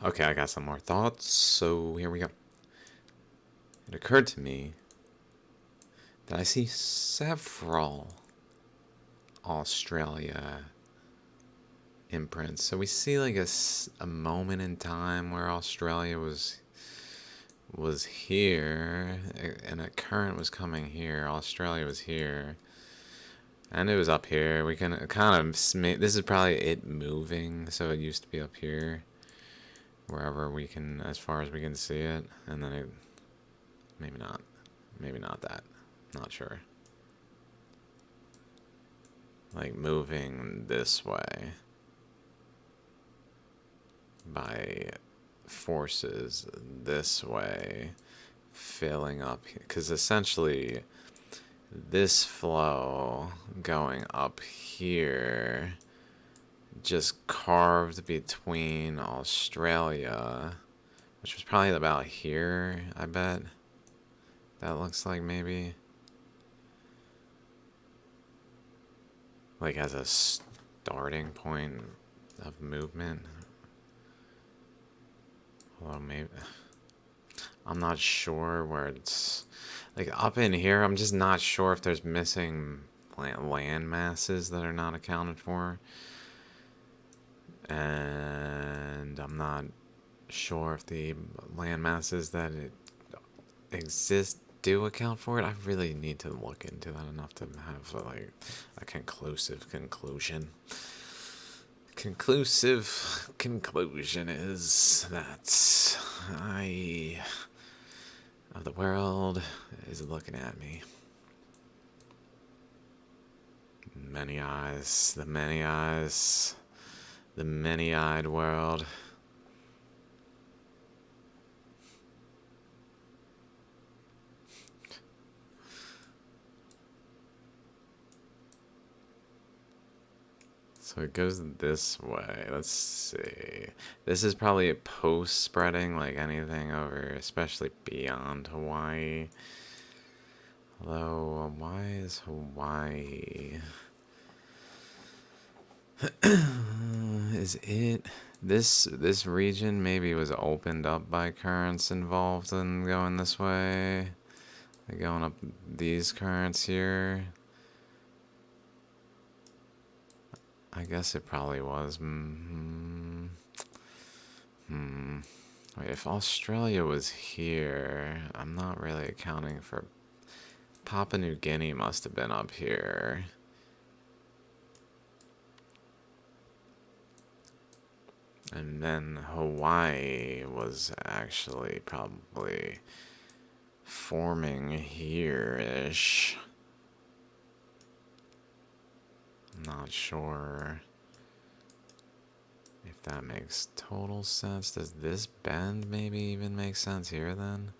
Okay, I got some more thoughts, so here we go. It occurred to me that I see several Australia imprints. So we see like a moment in time where Australia was here, and a current was coming here. Australia was here, and it was up here. We can kind of this is probably it moving. So it used to be up here, wherever we can, as far as we can see it, and then it maybe not, maybe not that, not sure. Like moving this way by forces this way, filling up, because essentially this flow going up here just carved between Australia, which was probably about here, I bet. That looks like maybe. Like as a starting point of movement. Well, maybe. I'm not sure where it's. Like up in here, I'm just not sure if there's missing land masses that are not accounted for. And I'm not sure if the land masses that exist do account for it. I really need to look into that enough to have like a conclusive conclusion. Conclusive conclusion is that I of the world is looking at me. Many eyes, the many eyes, the many-eyed world. So it goes this way. Let's see. This is probably post-spreading, like anything over, especially beyond Hawaii. Although, why is Hawaii? Is it this region maybe was opened up by currents involved in going this way? Like going up these currents here. I guess it probably was. Wait, if Australia was here, I'm not really accounting for. Papua New Guinea must have been up here. And then Hawaii was actually probably forming here-ish. I'm not sure if that makes total sense. Does this bend maybe even make sense here then?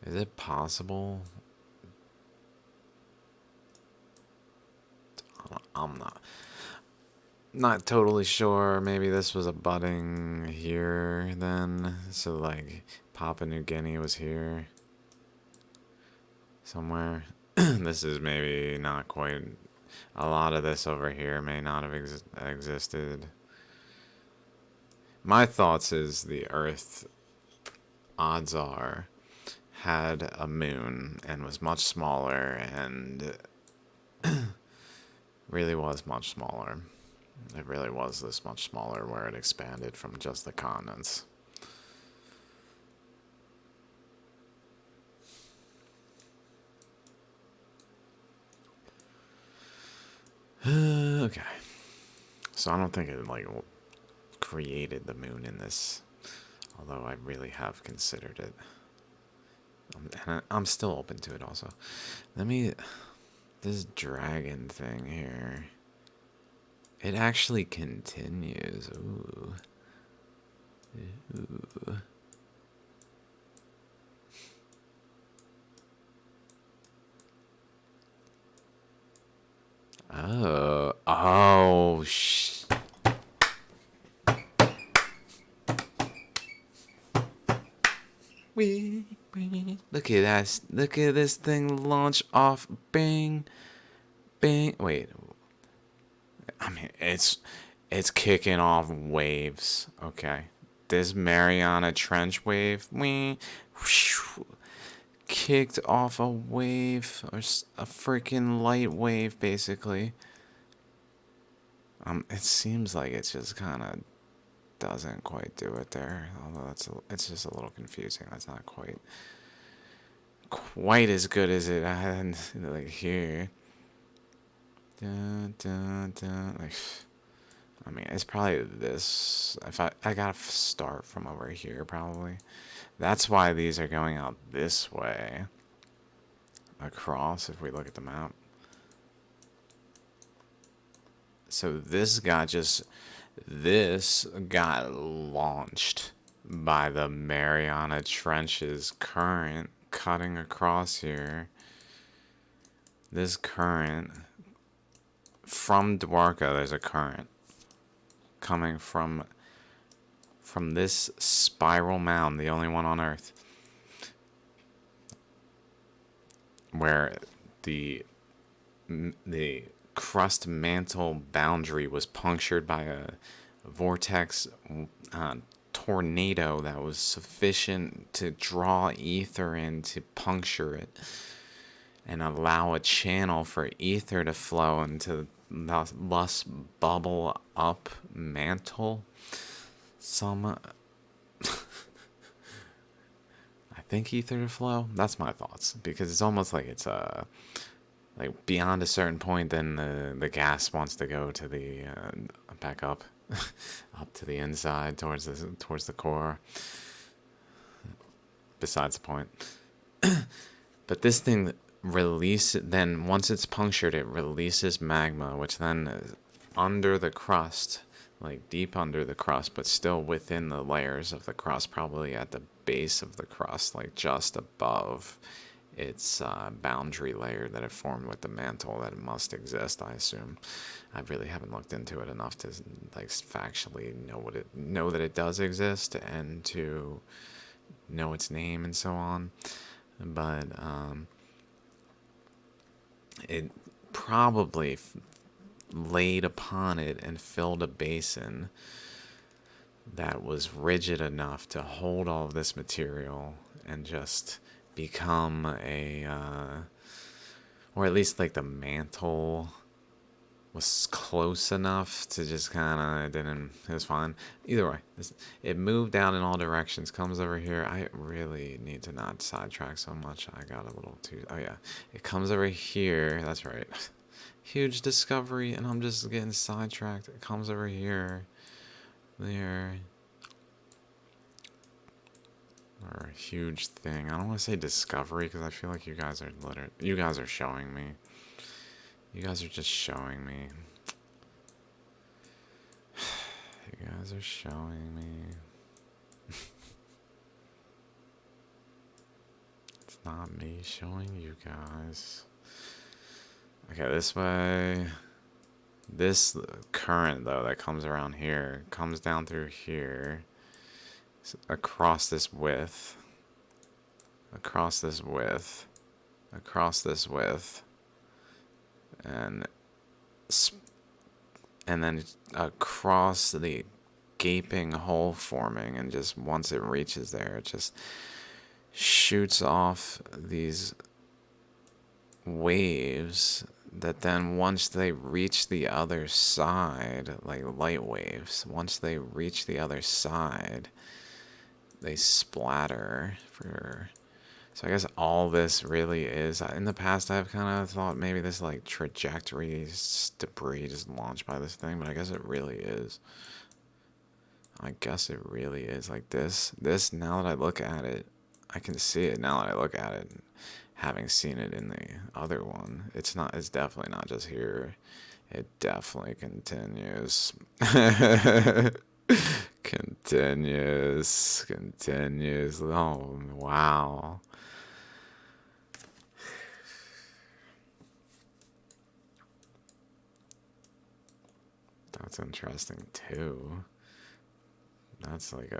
Is it possible? I'm not totally sure. Maybe this was a budding here then. So like Papua New Guinea was here somewhere. This is maybe not quite. A lot of this over here may not have existed. My thoughts is the Earth, odds are, had a moon and was much smaller and really was much smaller. It really was this much smaller where it expanded from just the continents. Okay. So I don't think it like created the moon in this, although I really have considered it. And I'm still open to it also. This dragon thing here. It actually continues. Ooh. Ooh. Oh, look at that. Look at this thing launch off. Bang. Bang. Wait. I mean, It's kicking off waves. Okay. This Mariana Trench wave, kicked off a wave, or a freaking light wave, basically. It seems like it just kind of doesn't quite do it there. Although it's just a little confusing. That's not quite as good as it had like here. Dun, dun, dun. Like, I mean, it's probably this. If I gotta start from over here, probably. That's why these are going out this way. Across, if we look at the map. So this got launched by the Mariana Trench's current cutting across here. This current from Dwarka, there's a current coming from this spiral mound, the only one on Earth, where the crust mantle boundary was punctured by a vortex tornado that was sufficient to draw ether in to puncture it and allow a channel for ether to flow into the less bubble up mantle. I think ether to flow. That's my thoughts, because it's almost like it's like beyond a certain point, then the gas wants to go to the back up, up to the inside towards the core. Besides the point. But this thing then once it's punctured, it releases magma, which then is under the crust, like deep under the crust, but still within the layers of the crust, probably at the base of the crust, like just above its boundary layer that it formed with the mantle that it must exist, I assume. I really haven't looked into it enough to like factually know that it does exist and to know its name and so on. But it probably laid upon it and filled a basin that was rigid enough to hold all of this material and just become or at least like the mantle was close enough to just kind of it was fine. Either way, it moved out in all directions, comes over here. I really need to not sidetrack so much. I got a little too, oh yeah, it comes over here. That's right. Huge discovery, and I'm just getting sidetracked. It comes over here, there, or a huge thing. I don't want to say discovery because I feel like you guys are showing me. You guys are just showing me. You guys are showing me. It's not me showing you guys. Okay, this way. This current, though, that comes around here, comes down through here, across this width, across this width, across this width, and then across the gaping hole forming, and just once it reaches there, it just shoots off these waves that then once they reach the other side, like light waves, once they reach the other side, they splatter for. So I guess all this really is, in the past I've kind of thought maybe this like trajectory debris just launched by this thing, but I guess it really is. I guess it really is like this. This, now that I look at it, I can see it now that I look at it. Having seen it in the other one, it's definitely not just here. It definitely continues. Continues. Oh, wow. That's interesting too. That's like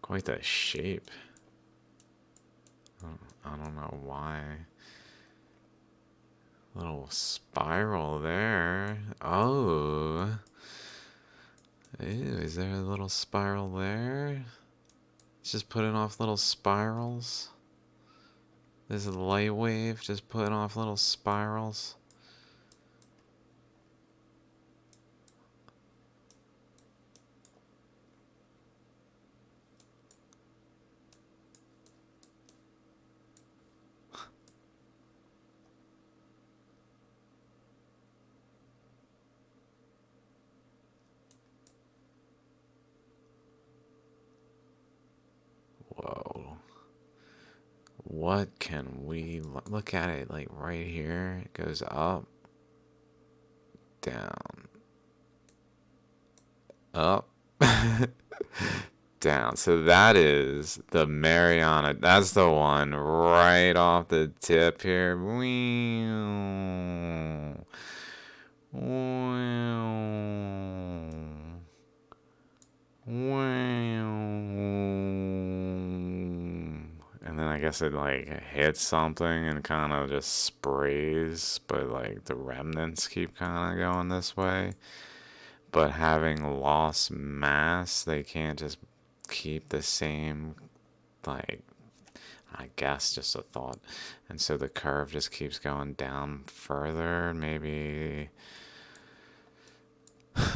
quite that shape. I don't know why. Little spiral there. Oh. Ew, is there a little spiral there? It's just putting off little spirals. This is a light wave just putting off little spirals. Whoa. What can we look at it like right here? It goes up, down, up, down. So that is the Mariana. That's the one right off the tip here. And then I guess it like hits something and kind of just sprays, but like the remnants keep kind of going this way. But having lost mass, they can't just keep the same, like, I guess just a thought. And so the curve just keeps going down further, maybe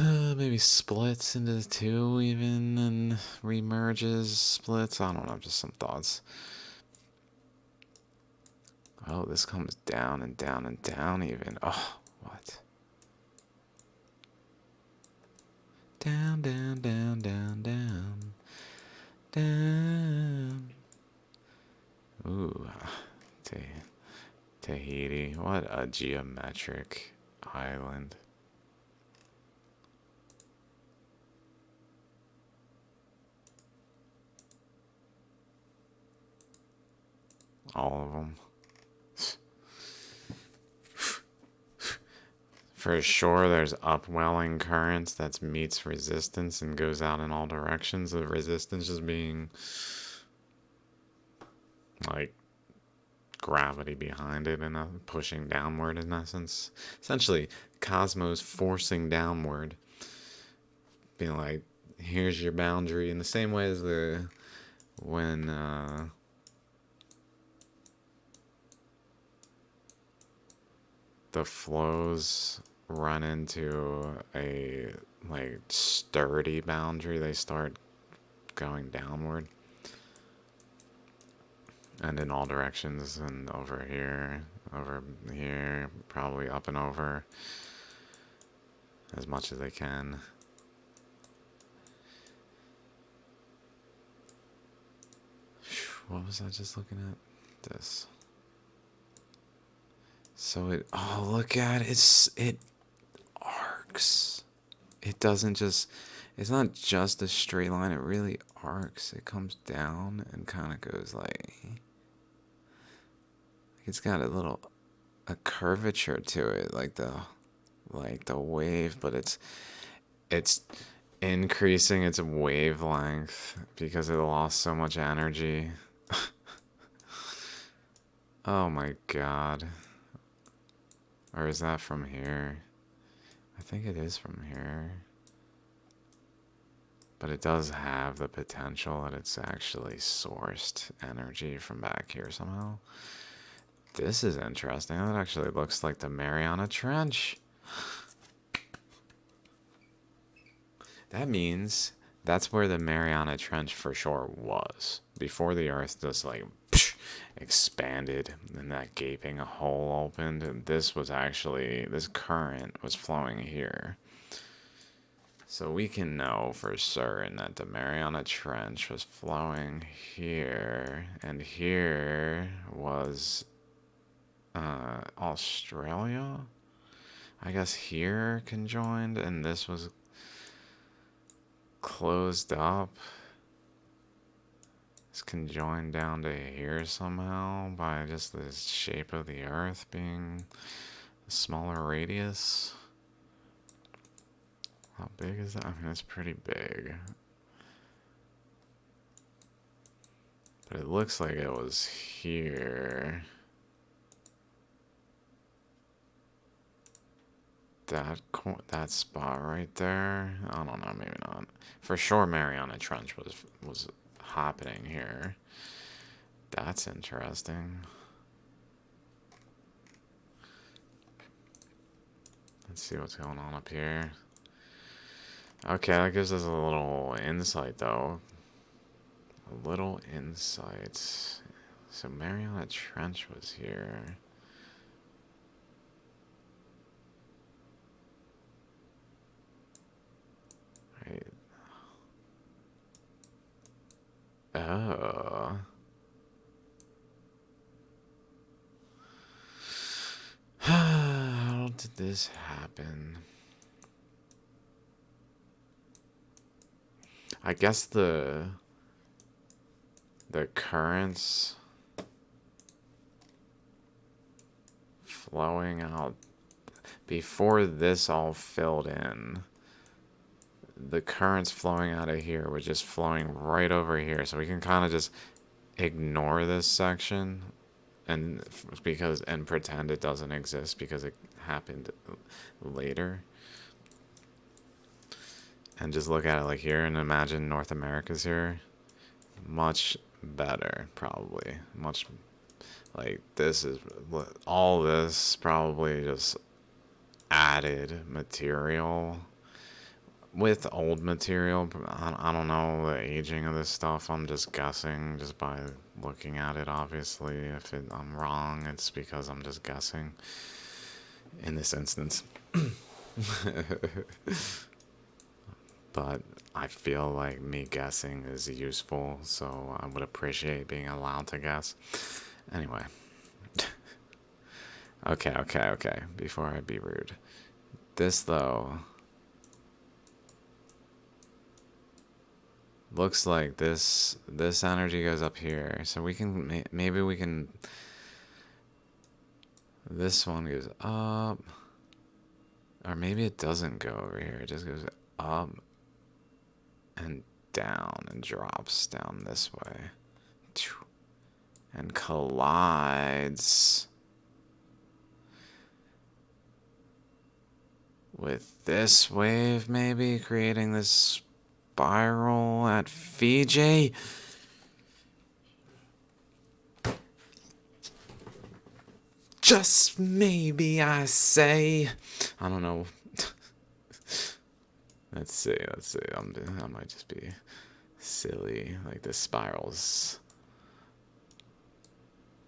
maybe splits into two even and remerges, splits. I don't know, just some thoughts. Oh, this comes down and down and down even. Oh, what? Down, down, down, down, down, down. Ooh, Tahiti. What a geometric island. All of them. For sure, there's upwelling currents that meets resistance and goes out in all directions. The resistance just being like gravity behind it and pushing downward in essence. Essentially, cosmos forcing downward, being like, here's your boundary. In the same way as when the flows run into a like sturdy boundary, they start going downward and in all directions, and over here, probably up and over as much as they can. What was I just looking at? This. So oh, look at it. It arcs. It doesn't just, it's not just a straight line. It really arcs. It comes down and kind of goes like, it's got a curvature to it, like the wave, but it's increasing its wavelength because it lost so much energy. Oh my god. Or is that from here? I think it is from here. But it does have the potential that it's actually sourced energy from back here somehow. This is interesting. That actually looks like the Mariana Trench. That means that's where the Mariana Trench for sure was. Before the Earth just like expanded and that gaping hole opened. And this current was flowing here. So we can know for certain that the Mariana Trench was flowing here, and here was Australia. I guess here conjoined, and this was closed up. It's conjoined down to here somehow by just the shape of the Earth being a smaller radius. How big is that? I mean, it's pretty big. But it looks like it was here. that spot right there. I don't know, maybe not. For sure, Mariana Trench was happening here. That's interesting. Let's see what's going on up here. Okay, that gives us a little insight, though. A little insight. So Mariana Trench was here. Right. Oh. How did this happen? I guess the currents flowing out before this all filled in. The currents flowing out of here were just flowing right over here, so we can kind of just ignore this section and pretend it doesn't exist because it happened later, and just look at it like here and imagine North America's here. Much better, probably. Much like this is all this probably just added material with old material. I don't know the aging of this stuff. I'm just guessing just by looking at it. Obviously, if I'm wrong, it's because I'm just guessing in this instance. But I feel like me guessing is useful, so I would appreciate being allowed to guess. Anyway. Okay. Before I be rude. This, though, looks like this energy goes up here. So we can, maybe we can, this one goes up. Or maybe it doesn't go over here. It just goes up and down and drops down this way. And collides with this wave, maybe creating this spiral at Fiji. Just maybe, I say. I don't know. Let's see. I might just be silly. Like, the spiral's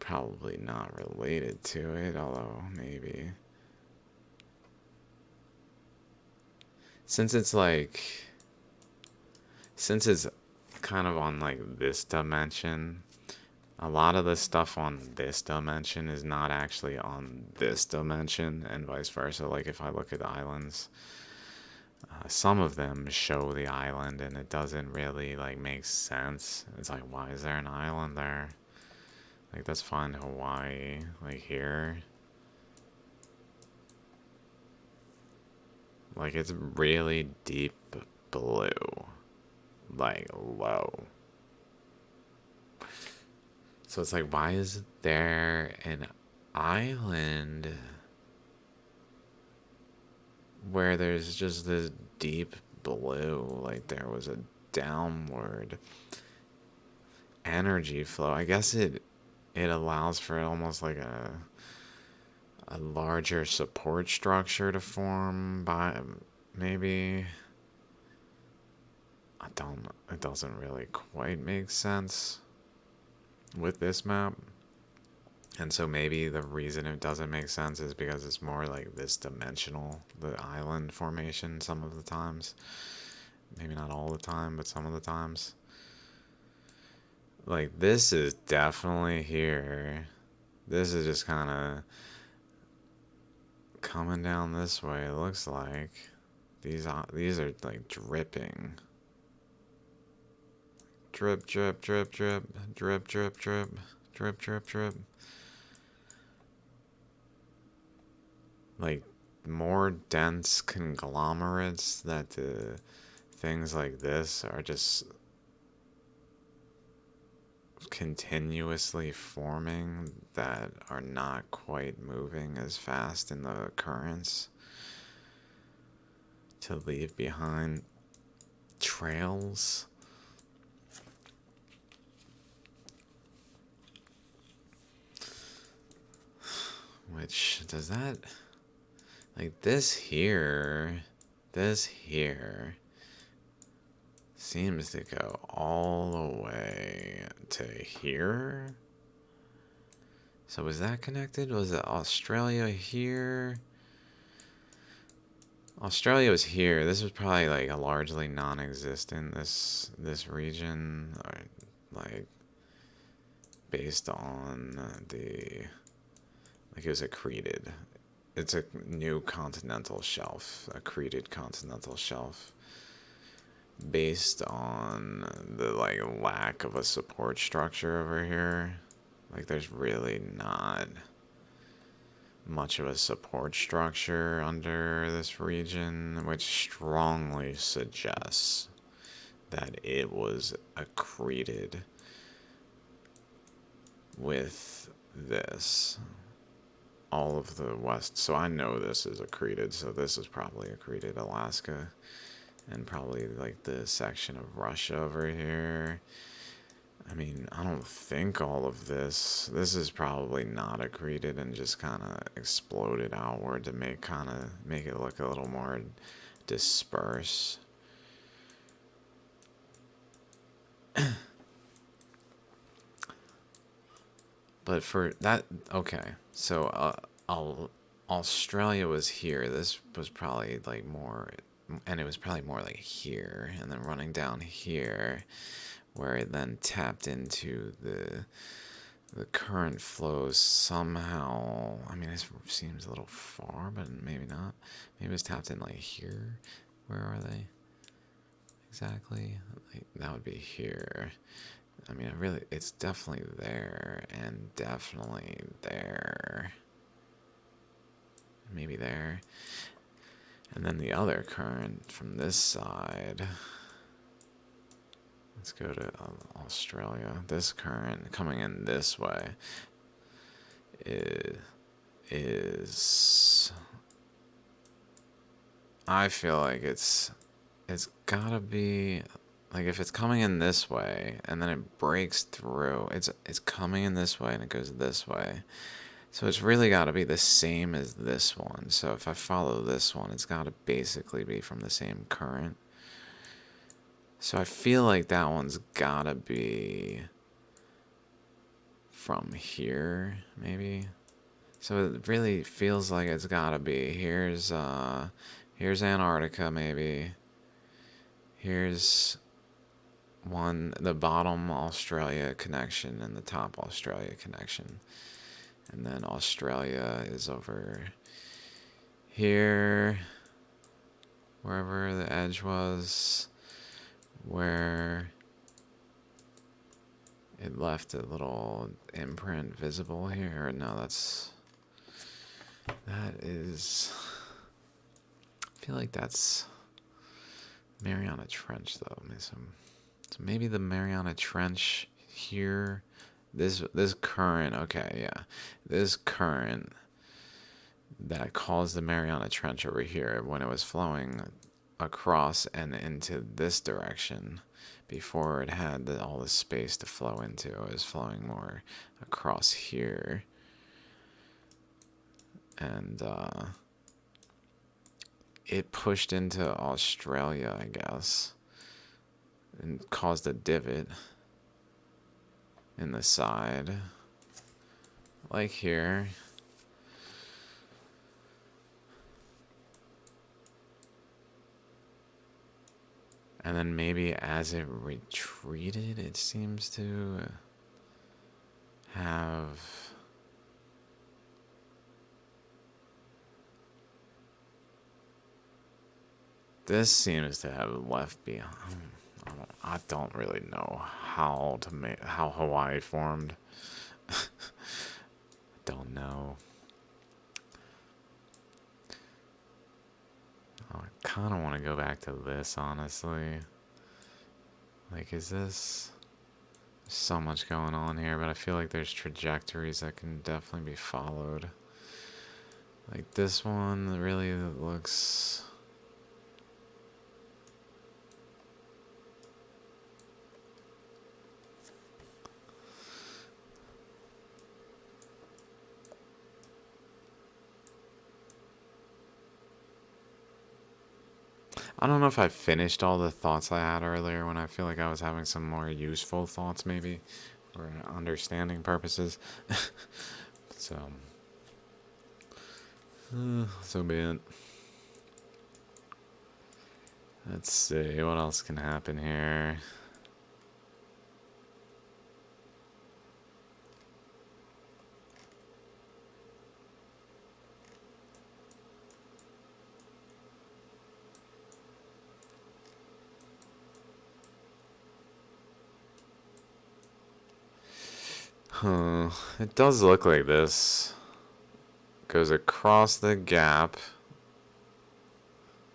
probably not related to it, although maybe. Since it's kind of on like this dimension, a lot of the stuff on this dimension is not actually on this dimension, and vice versa. Like if I look at the islands, some of them show the island and it doesn't really like make sense. It's like, why is there an island there? Like, let's find Hawaii, like here. Like, it's really deep blue. Like, low. So it's like, why is there an island where there's just this deep blue? Like, there was a downward energy flow. I guess it allows for almost like a larger support structure to form by maybe. It doesn't really quite make sense with this map. And so maybe the reason it doesn't make sense is because it's more like this dimensional, the island formation some of the times. Maybe not all the time, but some of the times. Like, this is definitely here. This is just kind of coming down this way, it looks like. These are like dripping. Drip, drip, drip, drip, drip, drip, drip, drip, drip, drip. Like, more dense conglomerates that things like this are just continuously forming that are not quite moving as fast in the currents. to leave behind trails. Which, does that, like this here seems to go all the way to here. So was that connected? Was it Australia here? Australia was here. This was probably like a largely non-existent, this region, or like based on the, like it was accreted. It's a new continental shelf, accreted continental shelf, based on the like lack of a support structure over here. Like there's really not much of a support structure under this region, which strongly suggests that it was accreted with this. All of the west, so I know this is accreted, so this is probably accreted Alaska, and probably like the section of Russia over here. I mean, I don't think all of this is probably not accreted and just kind of exploded outward to make it look a little more dispersed. But for that, okay, so Australia was here. This was probably like more, and it was probably more like here, and then running down here, where it then tapped into the current flows somehow. I mean, this seems a little far, but maybe not. Maybe it's tapped in like here. Where are they exactly? Like, that would be here. I mean, it's definitely there, and definitely there. Maybe there. And then the other current from this side. Let's go to Australia. This current coming in this way is I feel like it's gotta be, like, if it's coming in this way and then it breaks through, it's coming in this way and it goes this way. So it's really got to be the same as this one. So if I follow this one, it's got to basically be from the same current. So I feel like that one's got to be from here, maybe. So it really feels like it's got to be. Here's Antarctica, maybe. Here's the bottom Australia connection and the top Australia connection. And then Australia is over here, wherever the edge was, where it left a little imprint visible here. No, that is, I feel like that's Mariana Trench, though. So maybe the Mariana Trench here. This current, okay, yeah. This current that caused the Mariana Trench over here when it was flowing across and into this direction before it had all the space to flow into. It was flowing more across here. And it pushed into Australia, I guess, and caused a divot in the side, like here. And then maybe as it retreated, it seems to have this seems to have left behind. I don't really know how Hawaii formed. Don't know. Oh, I kind of want to go back to this, honestly. Like, is this... There's so much going on here, but I feel like there's trajectories that can definitely be followed. Like, this one really looks... I don't know if I finished all the thoughts I had earlier when I feel like I was having some more useful thoughts, maybe, for understanding purposes. So, so be it. Let's see, what else can happen here? Huh, it does look like this. Goes across the gap.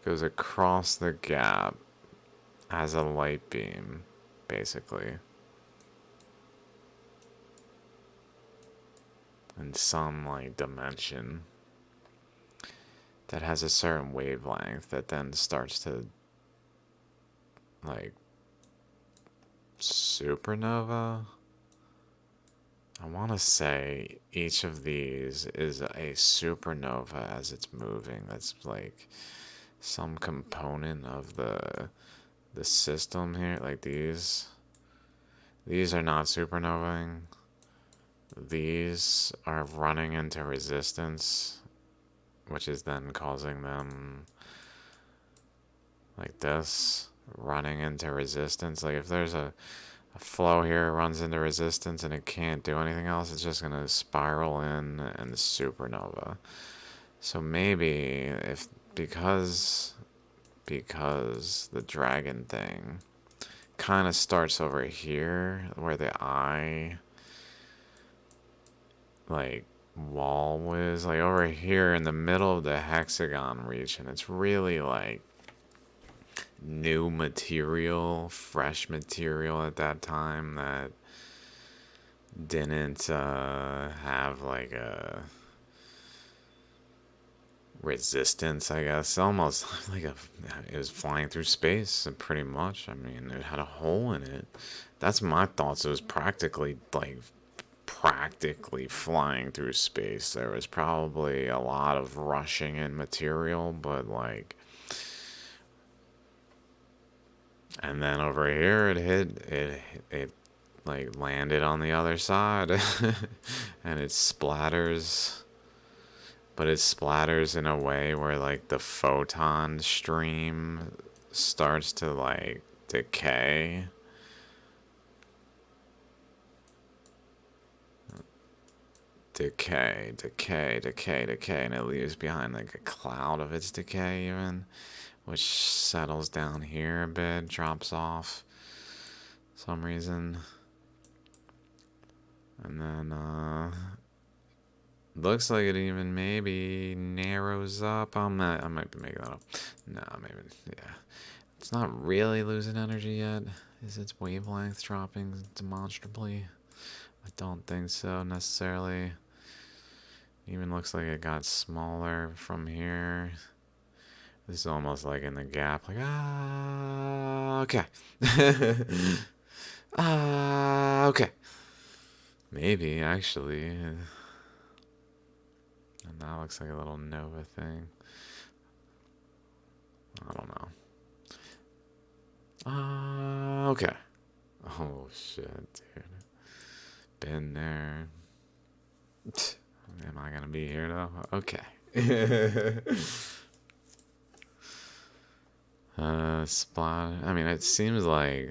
Goes across the gap as a light beam, basically. In some, like, dimension. That has a certain wavelength that then starts to, like, supernova? I want to say each of these is a supernova as it's moving. That's like some component of the system here. Like these are not supernovaing. These are running into resistance, which is then causing them like this, running into resistance. Like if there's a flow here runs into resistance and it can't do anything else, it's just going to spiral in and supernova. So maybe if because the dragon thing kind of starts over here where the eye like wall is, like over here in the middle of the hexagon region, it's really like new material, fresh material at that time that didn't have like a resistance, I guess. Almost like it was flying through space, pretty much. I mean, it had a hole in it. That's my thoughts. It was practically flying through space. There was probably a lot of rushing in material, but like, and then over here it like landed on the other side, and it splatters. But it splatters in a way where like the photon stream starts to like decay. Decay, and it leaves behind like a cloud of its decay, even, which settles down here a bit, drops off for some reason. And then, looks like it even maybe narrows up. I might be making that up. No, maybe, yeah. It's not really losing energy yet. Is its wavelength dropping demonstrably? I don't think so necessarily. Even looks like it got smaller from here. This is almost like in the gap. Like, okay. Okay. Maybe, actually. And that looks like a little nova thing. I don't know. Okay. Oh, shit, dude. Been there. Am I gonna be here, though? Okay. Spot. I mean, it seems like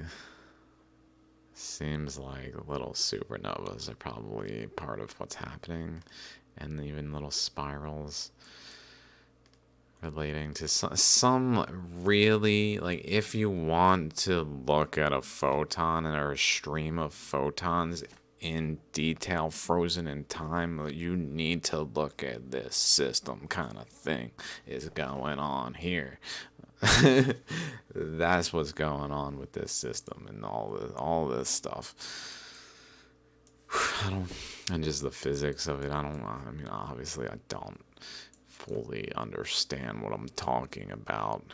little supernovas are probably part of what's happening, and even little spirals relating to some really, like, if you want to look at a photon or a stream of photons in detail, frozen in time, you need to look at this system kind of thing is going on here. That's what's going on with this system and all this stuff. I don't, and just the physics of it. I mean, obviously, I don't fully understand what I'm talking about.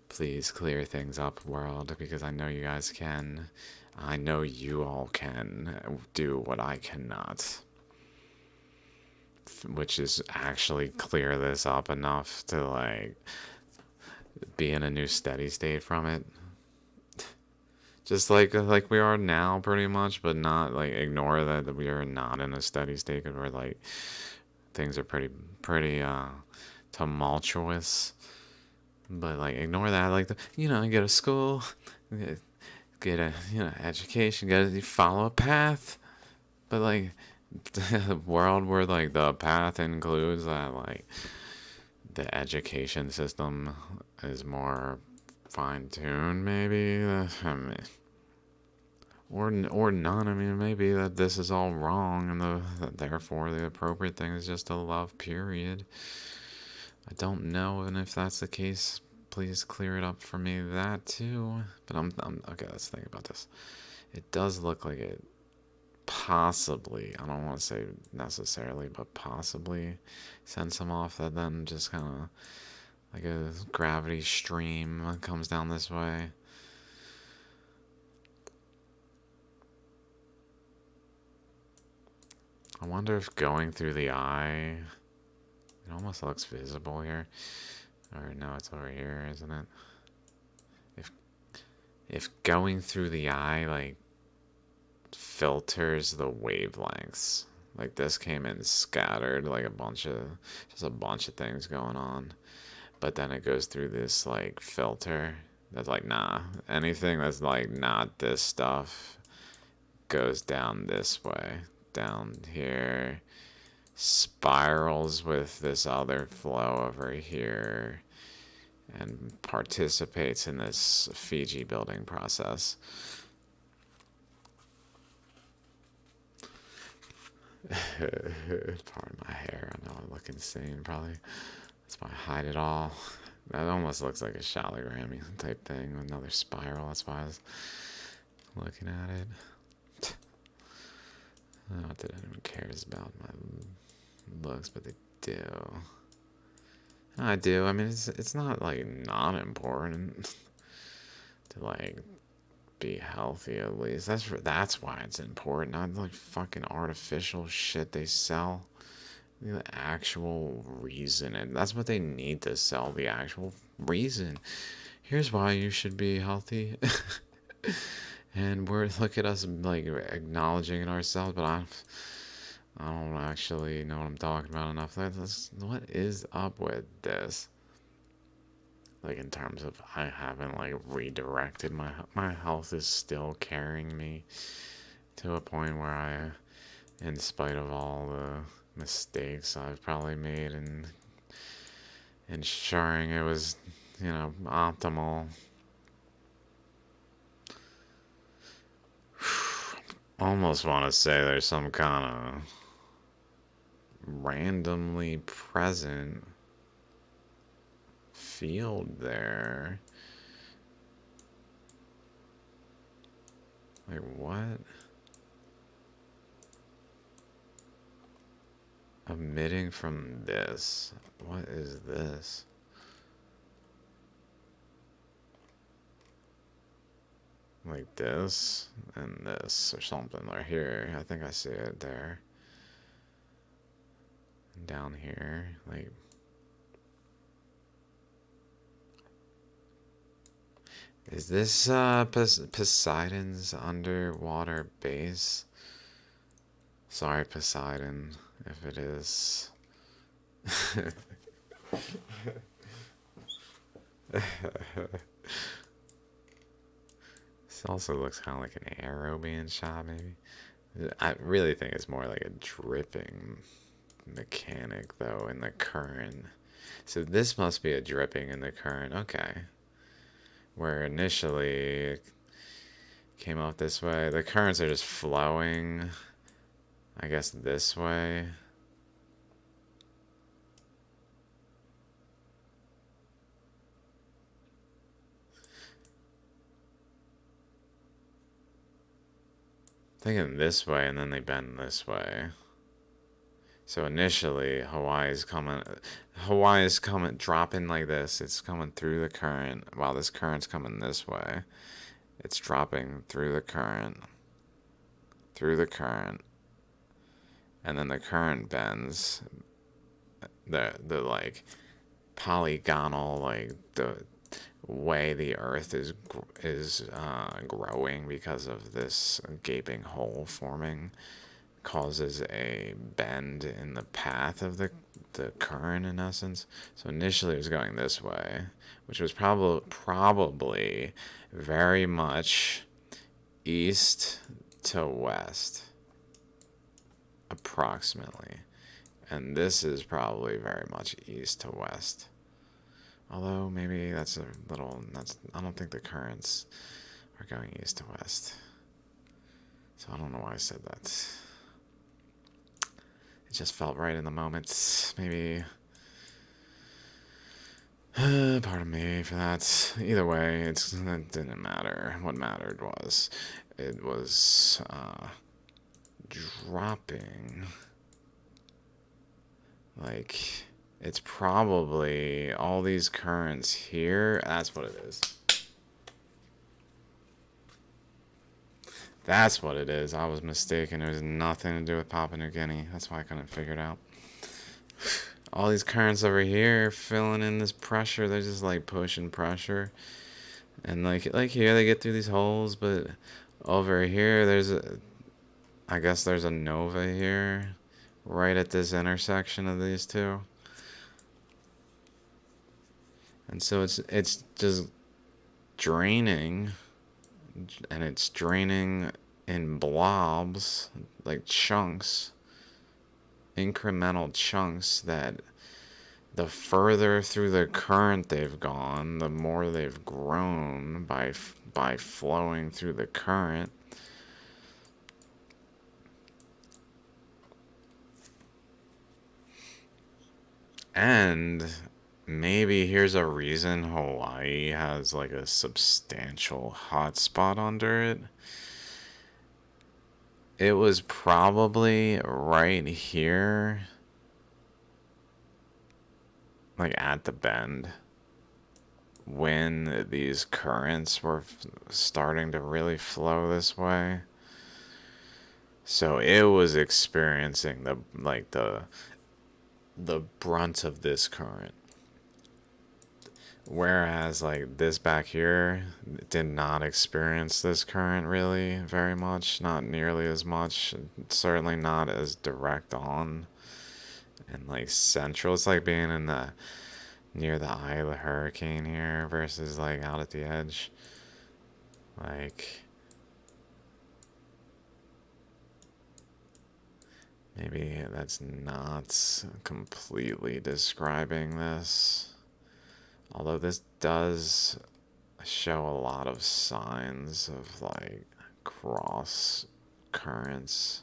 Please clear things up, world, because I know you guys can. I know you all can do what I cannot, which is actually clear this up enough to like be in a new steady state from it. Just like we are now, pretty much, but not like ignore that we are not in a steady state because we're like things are pretty tumultuous. But like ignore that, like go to school, get a education, get to follow a path. But like the world where like the path includes that like the education system is more fine tuned, maybe. I mean, or none. I mean, maybe that this is all wrong, and therefore the appropriate thing is just to love. Period. I don't know, and if that's the case, please clear it up for me that too. But I'm okay. Let's think about this. It does look like it possibly. I don't want to say necessarily, but possibly sends him off. That then just kind of like a gravity stream comes down this way. I wonder if going through the eye, it almost looks visible here. Or no, it's over here, isn't it? If going through the eye like filters the wavelengths. Like this came in scattered, like a bunch of things going on. But then it goes through this like filter that's like, nah, anything that's like not this stuff goes down this way, down here, spirals with this other flow over here, and participates in this Fiji building process. Pardon my hair. I know I look insane, probably. That's why I hide it all. That almost looks like a shallow-grammy type thing. Another spiral. That's why I was looking at it. I don't know that anyone cares about my looks, but they do. I do. I mean, it's not like not important to like be healthy at least. That's why it's important. Not like fucking artificial shit they sell. The actual reason, and that's what they need to sell. The actual reason. Here's why you should be healthy. And look at us like acknowledging it ourselves, but I don't actually know what I'm talking about enough. What is up with this? Like in terms of I haven't like redirected my health is still carrying me to a point where I, in spite of all the mistakes I've probably made in ensuring it was optimal. Almost want to say there's some kind of randomly present field there. Like what? Emitting from this. What is this? Like this and this or something right here. I think I see it there. And down here, like. Is this Poseidon's underwater base? Sorry, Poseidon, if it is. This also looks kind of like an arrow being shot, maybe. I really think it's more like a dripping mechanic, though, in the current. So this must be a dripping in the current. Okay. Where initially it came out this way. The currents are just flowing, I guess, this way. Thinking this way, and then they bend this way. So initially, Hawaii's coming, dropping like this. It's coming through the current, while this current's coming this way. It's dropping through the current, and then the current bends. The like polygonal, like the way the Earth is growing because of this gaping hole forming causes a bend in the path of the current in essence. So initially it was going this way, which was probably very much east to west, approximately. And this is probably very much east to west. Although maybe that's a little, I don't think the currents are going east to west. So I don't know why I said that. It just felt right in the moment. Maybe. Pardon me for that. Either way, it didn't matter. What mattered was it was dropping. Like, it's probably all these currents here. That's what it is. That's what it is. I was mistaken. It was nothing to do with Papua New Guinea. That's why I couldn't figure it out. All these currents over here filling in this pressure. They're just like pushing pressure. And like here they get through these holes, but over here I guess there's a nova here right at this intersection of these two. And so it's just draining, and it's draining in blobs, like chunks, incremental chunks that the further through the current they've gone, the more they've grown by flowing through the current. And maybe here's a reason Hawaii has like a substantial hotspot under it. It was probably right here, like at the bend, when these currents were starting to really flow this way. So it was experiencing the brunt of this current. Whereas like this back here did not experience this current really very much, not nearly as much, certainly not as direct on and like central. It's like being in the near the eye of the hurricane here versus like out at the edge. Like maybe that's not completely describing this. Although this does show a lot of signs of like cross currents.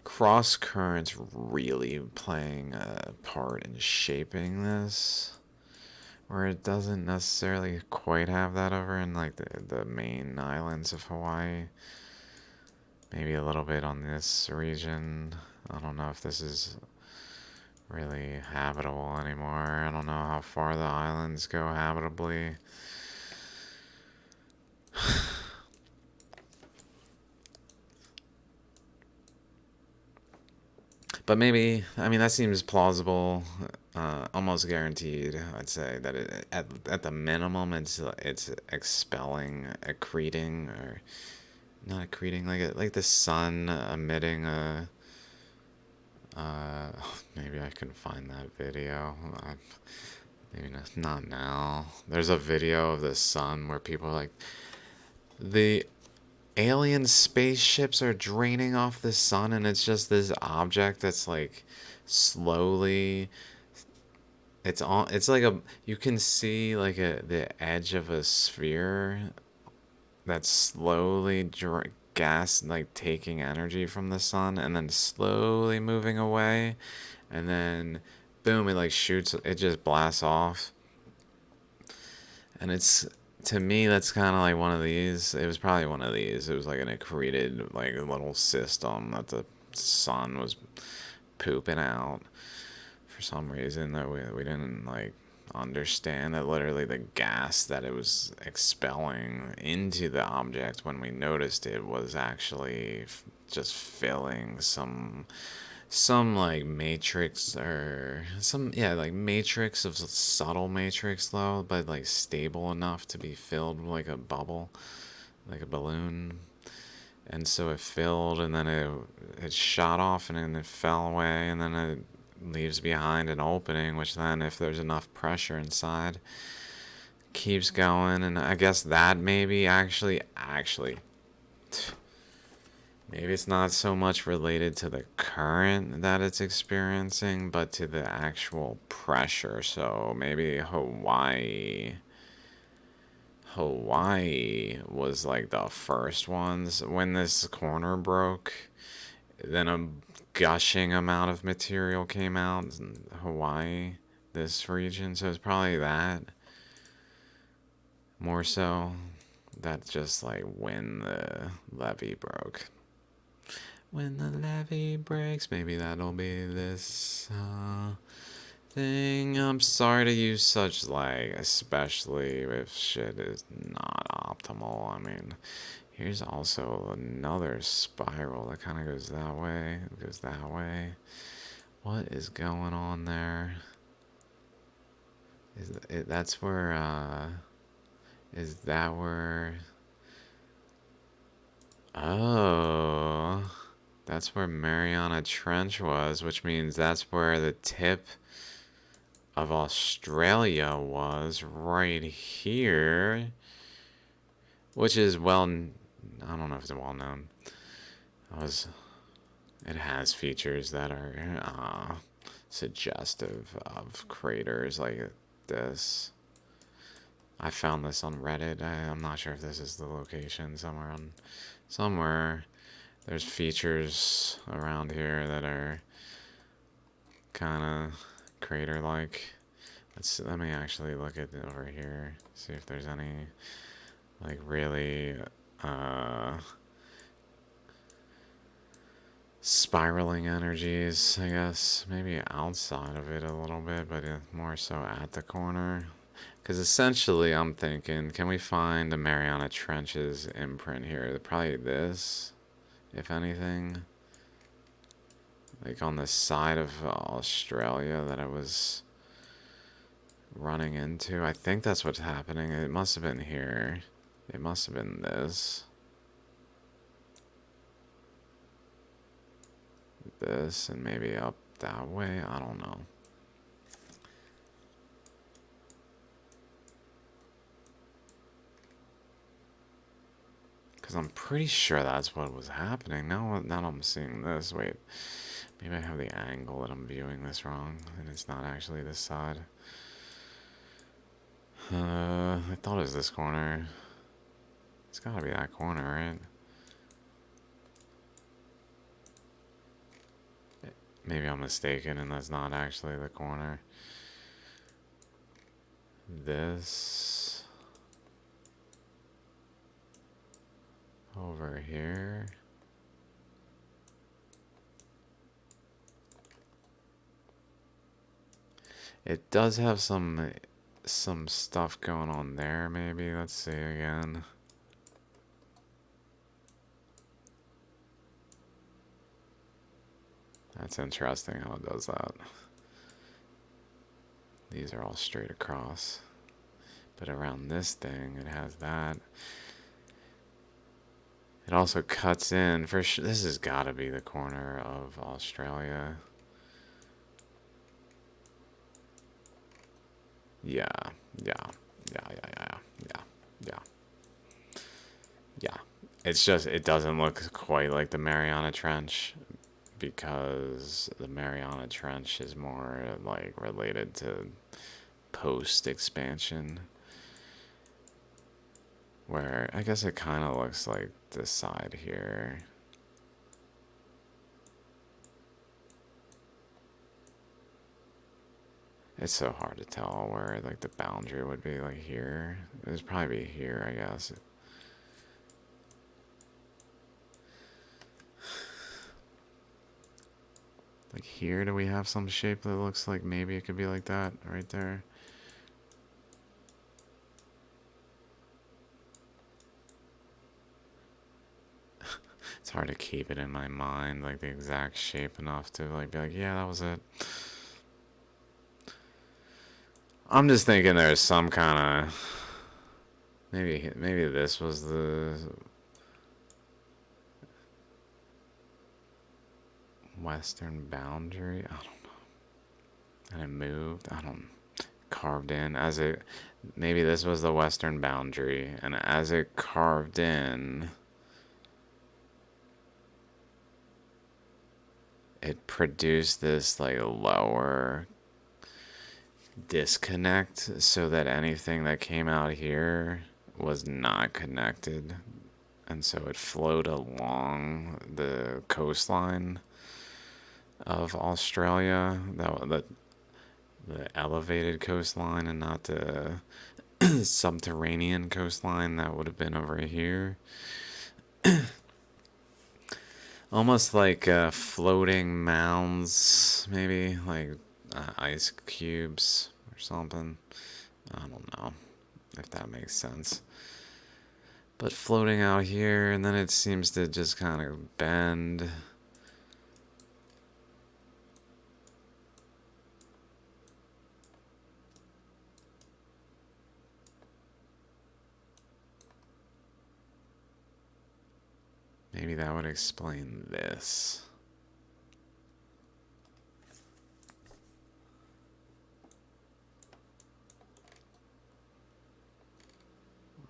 Cross currents really playing a part in shaping this, where it doesn't necessarily quite have that over in like the main islands of Hawaii. Maybe a little bit on this region. I don't know if this is really habitable anymore. I don't know how far the islands go habitably. But maybe, I mean, that seems plausible, almost guaranteed. I'd say that at the minimum, it's expelling, accreting, or not accreting, like the sun emitting a. Maybe I can find that video. Maybe not now. There's a video of the sun where people are like, the alien spaceships are draining off the sun, and it's just this object that's like slowly. It's like you can see like the edge of a sphere that's slowly gas like taking energy from the sun and then slowly moving away, and then boom, it like shoots, it just blasts off. And it's, to me, that's kind of like one of these. It was probably one of these. It was like an accreted like little system that the sun was pooping out for some reason that we didn't like understand, that literally the gas that it was expelling into the object when we noticed it was actually just filling some some like matrix or some, yeah, like matrix of subtle matrix though, but like stable enough to be filled like a bubble, like a balloon. And so it filled, and then it shot off, and then it fell away, and then it leaves behind an opening, which then, if there's enough pressure inside, keeps going. And I guess that maybe actually maybe it's not so much related to the current that it's experiencing, but to the actual pressure. So maybe Hawaii was like the first ones when this corner broke. Then a gushing amount of material came out in Hawaii, this region. So it's probably that more so. That's just like when the levee broke. When the levee breaks, maybe that'll be this thing. I'm sorry to use such like, especially if shit is not optimal. I mean, here's also another spiral that kind of goes that way. It goes that way. What is going on there? That's where, is that where, oh, that's where Mariana Trench was, which means that's where the tip of Australia was, right here, which is well, I don't know if it's well known. It has features that are suggestive of craters like this. I found this on Reddit. I'm not sure if this is the location. Somewhere there's features around here that are kind of crater-like. Let me actually look at it over here, see if there's any like really spiraling energies, I guess. Maybe outside of it a little bit, but more so at the corner. Because essentially, I'm thinking, can we find the Mariana Trench's imprint here? Probably this, if anything. Like on the side of Australia that I was running into. I think that's what's happening. It must have been here. It must have been this. This, and maybe up that way. I don't know. Because I'm pretty sure that's what was happening. Now I'm seeing this. Wait. Maybe I have the angle that I'm viewing this wrong, and it's not actually this side. I thought it was this corner. It's gotta be that corner, right? Maybe I'm mistaken, and that's not actually the corner. This over here. It does have some stuff going on there, maybe. Let's see again. That's interesting how it does that. These are all straight across. But around this thing, it has that. It also cuts in. For sure, this has got to be the corner of Australia. Yeah. It's just, it doesn't look quite like the Mariana Trench, because the Mariana Trench is more like related to post-expansion, where I guess it kind of looks like this side here. It's so hard to tell where like the boundary would be. Like here, it would probably be here, I guess. Like here, do we have some shape that looks like maybe it could be like that right there? It's hard to keep it in my mind, like the exact shape enough to like be like, yeah, that was it. I'm just thinking there's some kind of maybe this was the western boundary. I don't know. And it moved. I don't carved in as it. Maybe this was the western boundary, and as it carved in, it produced this like lower disconnect so that anything that came out here was not connected, and so it flowed along the coastline of Australia, the elevated coastline and not the subterranean coastline that would have been over here. Almost like floating mounds, maybe like ice cubes or something. I don't know if that makes sense. But floating out here, and then it seems to just kind of bend. Maybe that would explain this.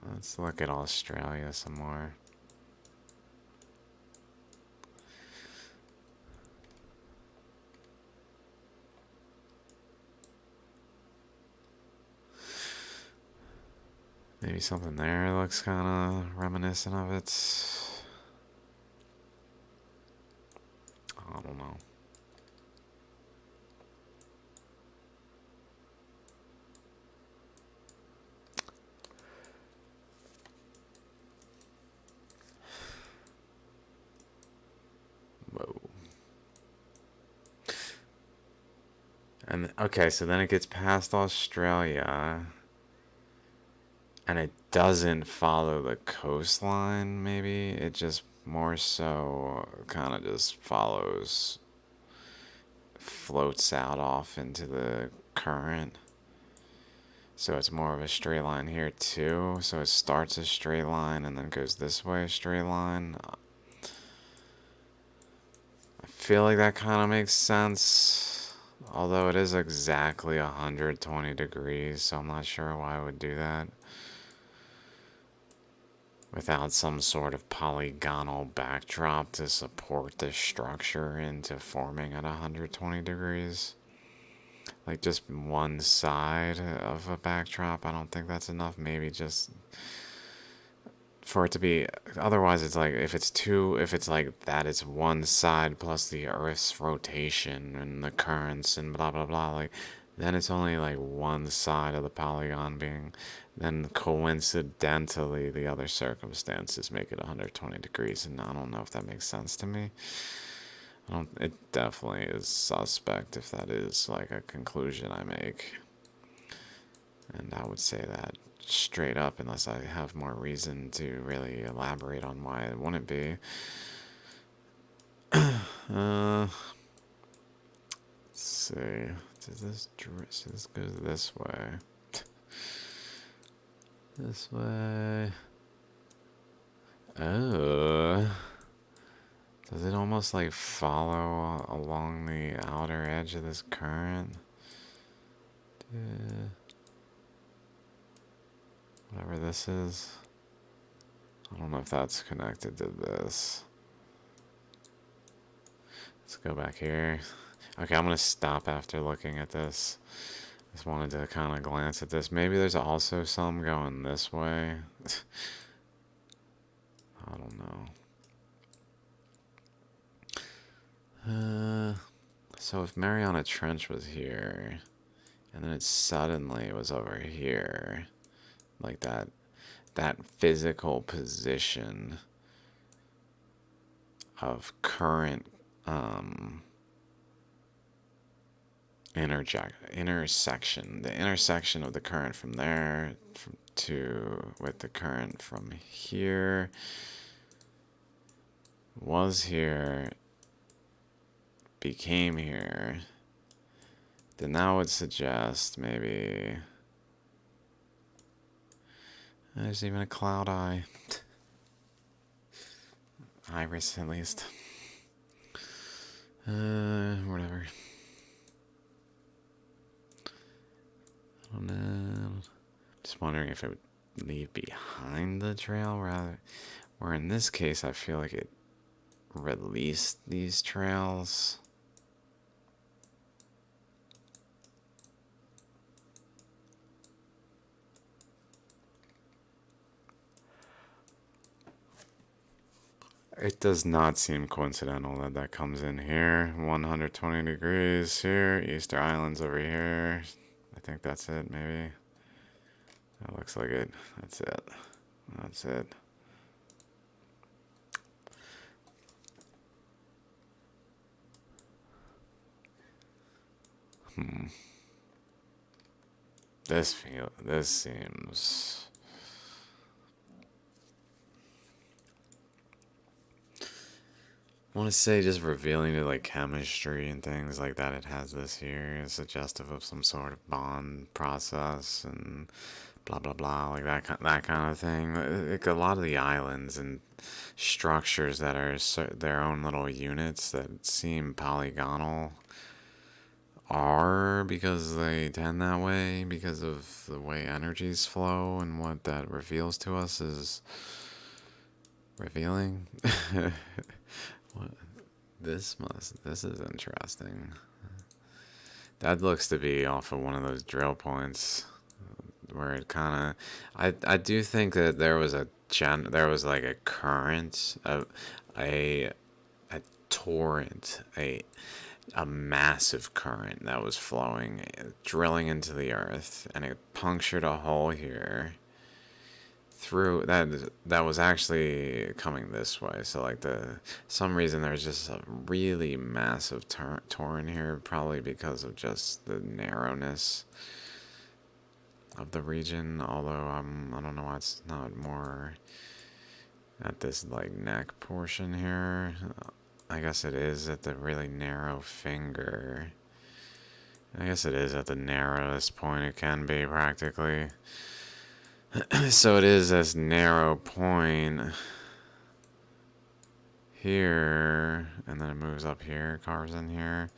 Let's look at Australia some more. Maybe something there looks kind of reminiscent of it. I don't know. Whoa. And okay, so then it gets past Australia, and it doesn't follow the coastline, maybe? It just more so kind of just floats out off into the current. So it's more of a straight line here too. So it starts a straight line and then goes this way, a straight line. I feel like that kind of makes sense. Although it is exactly 120 degrees, so I'm not sure why I would do that. Without some sort of polygonal backdrop to support the structure into forming at 120 degrees. Like just one side of a backdrop, I don't think that's enough. Maybe just for it to be, otherwise it's like if it's like that, it's one side plus the earth's rotation and the currents and blah blah blah, like then it's only like one side of the polygon being, then coincidentally the other circumstances make it 120 degrees, and I don't know if that makes sense to me. It definitely is suspect if that is like a conclusion I make, and I would say that straight up unless I have more reason to really elaborate on why it wouldn't be. Let's see. So this goes this way. This way. Oh. Does it almost like follow along the outer edge of this current? Whatever this is. I don't know if that's connected to this. Let's go back here. Okay, I'm going to stop after looking at this. Just wanted to kind of glance at this. Maybe there's also some going this way. I don't know. So if Mariana Trench was here, and then it suddenly was over here, like that physical position of current intersection, the intersection of the current from there with the current from here was here, became here, then that would suggest maybe there's even a cloud eye. Iris, at least. Whatever. I don't know. Just wondering if it would leave behind the trail rather. Or in this case, I feel like it released these trails. It does not seem coincidental that that comes in here. 120 degrees here. Easter Islands over here. I think that's it, maybe. That looks like it. That's it. That's it. This seems. I want to say just revealing to like chemistry and things like that. It has this here, is suggestive of some sort of bond process and blah blah blah, like that kind of thing. Like a lot of the islands and structures that are their own little units that seem polygonal are because they tend that way because of the way energies flow, and what that reveals to us is revealing. What? This is interesting. That looks to be off of one of those drill points where it kind of. I do think that there was there was like a current, a a torrent, a massive current that was flowing, drilling into the earth, and it punctured a hole here through that was actually coming this way. So like some reason there's just a really massive torrent here, probably because of just the narrowness of the region. Although I don't know why it's not more at this like neck portion here. I guess it is at the really narrow finger. I guess it is at the narrowest point it can be practically. So it is this narrow point here, and then it moves up here, carves in here.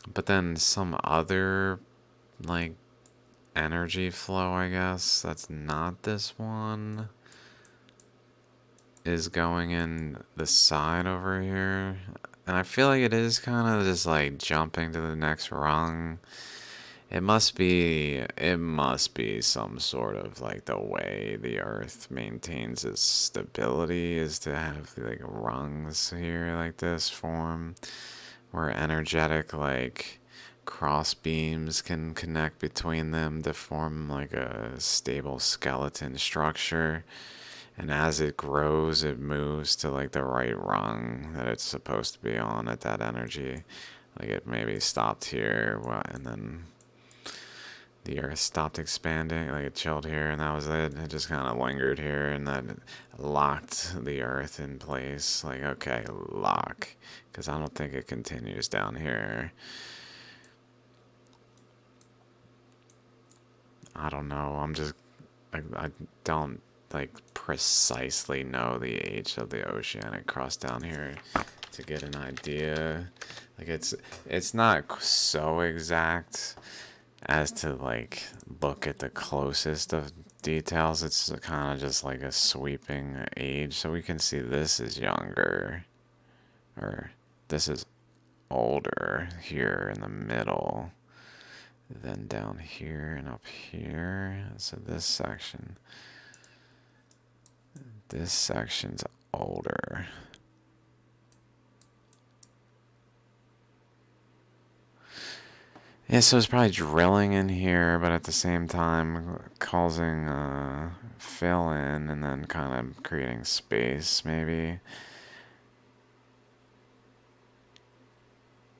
But then some other, like, energy flow, I guess, that's not this one, is going in the side over here. And I feel like it is kind of just, like, jumping to the next rung. It must be some sort of like the way the earth maintains its stability is to have like rungs here like this form where energetic like cross beams can connect between them to form like a stable skeleton structure. And as it grows, it moves to like the right rung that it's supposed to be on at that energy. Like it maybe stopped here, and then the earth stopped expanding, like it chilled here, and that was it. It just kind of lingered here, and then locked the earth in place. Like, okay, lock, because I don't think it continues down here. I don't know. I don't like precisely know the age of the oceanic crust down here to get an idea. Like it's not so exact as to like look at the closest of details. It's kind of just like a sweeping age, so we can see this is younger, or this is older here in the middle, then down here and up here. So this section's older. Yeah, so it's probably drilling in here, but at the same time causing fill in and then kind of creating space, maybe.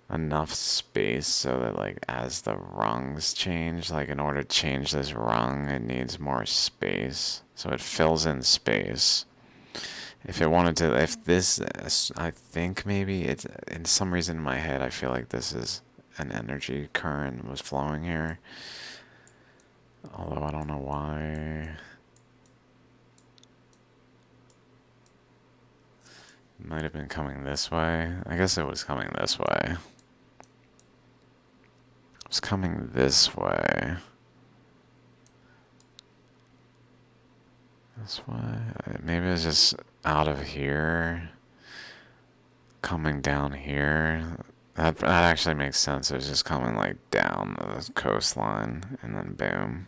Enough space so that like as the rungs change, like in order to change this rung, it needs more space. So it fills in space. If it wanted to, if this, I think maybe it's, in some reason in my head, I feel like this is an energy current was flowing here. Although I don't know why. Might have been coming this way. I guess it was coming this way. It was coming this way. This way? Maybe it's just out of here. Coming down here. That actually makes sense. It was just coming like down the coastline and then boom.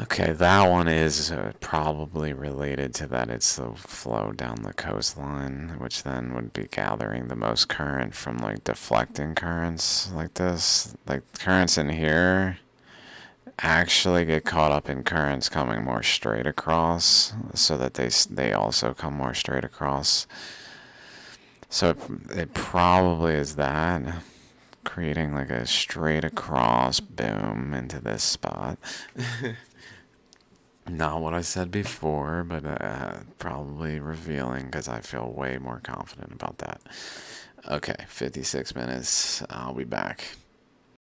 Okay, that one is probably related to that. It's the flow down the coastline, which then would be gathering the most current from like deflecting currents like this. Like currents in here actually get caught up in currents coming more straight across, so that they also come more straight across. So it probably is that, creating like a straight across boom into this spot. Not what I said before, but probably revealing because I feel way more confident about that. Okay, 56 minutes. I'll be back.